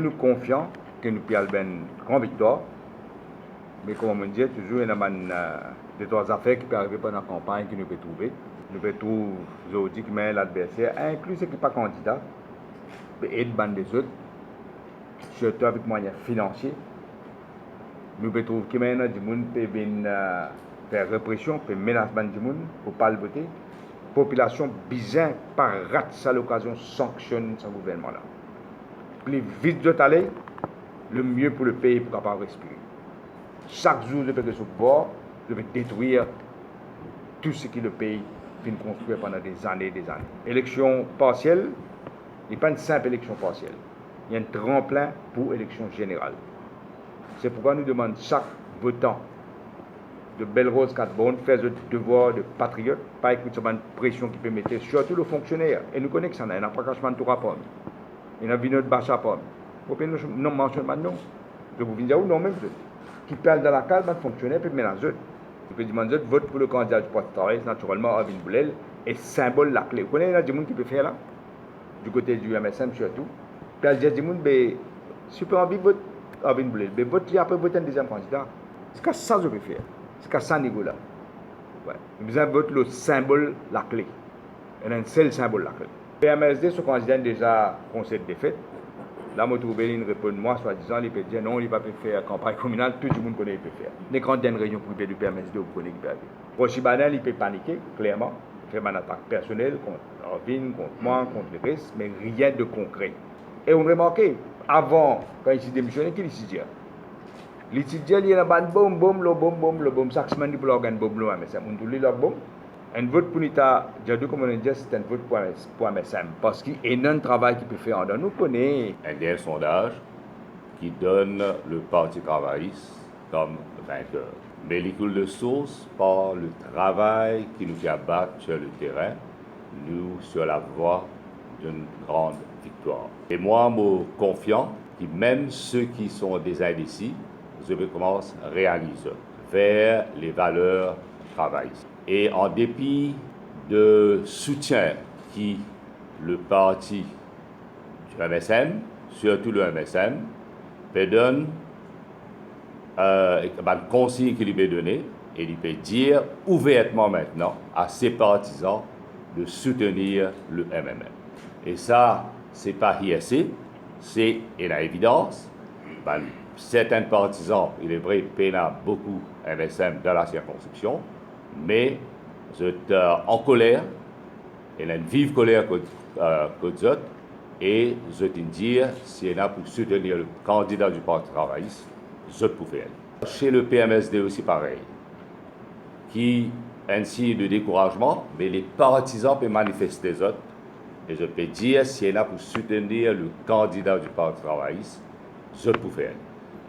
Nous confions que nous pouvons avoir une grande victoire. Mais comme on dit, toujours il y a des trois affaires qui peuvent arriver pendant la campagne que nous pouvons trouver. Nous pouvons trouver aujourd'hui que l'adversaire, inclus ceux qui ne sont pas candidats, peut aider les autres, surtout avec moyens financiers. Nous pouvons trouver que maintenant, les gens peuvent faire répression, peuvent menacer les gens pour ne pas le voter. La population bizarre, par rate ça l'occasion, sanctionne ce gouvernement-là. Plus vite de aller, le mieux pour le pays pour capable respirer. Chaque jour, je peux se pouvoir, je vais détruire tout ce que le pays vient construire pendant des années et des années. Élection partielle, il n'est pas une simple élection partielle. Il y a un tremplin pour élection générale. C'est pourquoi nous demandons chaque votant de Belle-Rose 4 bonnes faire le devoir de patriote, pas écouter une pression qui peut mettre surtout le fonctionnaire. Et nous connaissons ça, il n'y a pas qu'à tout rapport. Il y a une bâche à pomme. Vous pouvez nous mentionner maintenant. Je vous dire non même. Qui parle dans la case, le fonctionnaire peut mélanger. Il peut demander vote pour le candidat du parti de travail, naturellement, Avin Boulel, et symbole la clé. Vous connaissez des gens qui peuvent faire là, du côté du MSM surtout. Puis il y a des gens qui si vous avez envie de voter Avin Boulel, mais vote après voter un deuxième candidat. C'est ça que je peux faire. C'est ça niveau là. Ouais. Vous avez voté le symbole la clé. Il y a un seul symbole la clé. PMSD, ce candidat déjà conseil de défaite. Là, je trouve une réponse, moi, soi-disant, il peut dire non, il ne va pas faire campagne communale, tout le monde connaît, il peut faire. Les grandes réunions privées du PMSD, vous connaissez, il peut faire. Rochi Banel, il peut paniquer, clairement, faire une attaque personnelle contre Arvin, contre moi, contre le reste, mais rien de concret. Et on remarque, avant, quand il s'est démissionné, qu'il s'est dit il s'est dit, il y a un bombe, chaque semaine, il peut l'organe bombe, mais c'est un peu bombe. Un vote pour l'État, comme on dit, c'est un vote pour MSM. Parce qu'il y a un travail qui peut faire. Nous connaissons. Un dernier sondage qui donne le Parti travailliste comme vainqueur. Mais il coule de source par le travail qui nous fait abattre sur le terrain, nous sur la voie d'une grande victoire. Et moi, je suis confiant que même ceux qui sont déjà ici, je vais commencer à réaliser vers les valeurs travaillistes. Et en dépit de soutien qui le parti du MSM, surtout le MSM, peut donner une consigne qu'il peut donner et il peut dire ouvertement maintenant à ses partisans de soutenir le MMM. Et ça, ce n'est pas ISC, c'est une évidence. Certains partisans, il est vrai, peinent beaucoup MSM dans la circonscription, mais vous êtes en colère, et une vive colère que vous êtes, et vous êtes dire, si elle a pour soutenir le candidat du Parti travailliste, vous pouvez aller. Chez le PMSD aussi pareil, qui ainsi de découragement, mais les partisans peuvent manifester les autres, et je peux dire, si elle a pour soutenir le candidat du Parti travailliste, vous pouvez aller.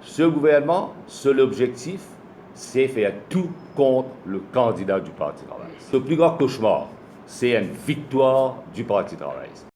Ce gouvernement, seul objectif, c'est faire tout contre le candidat du Parti travailliste. Le plus grand cauchemar, c'est une victoire du Parti travailliste.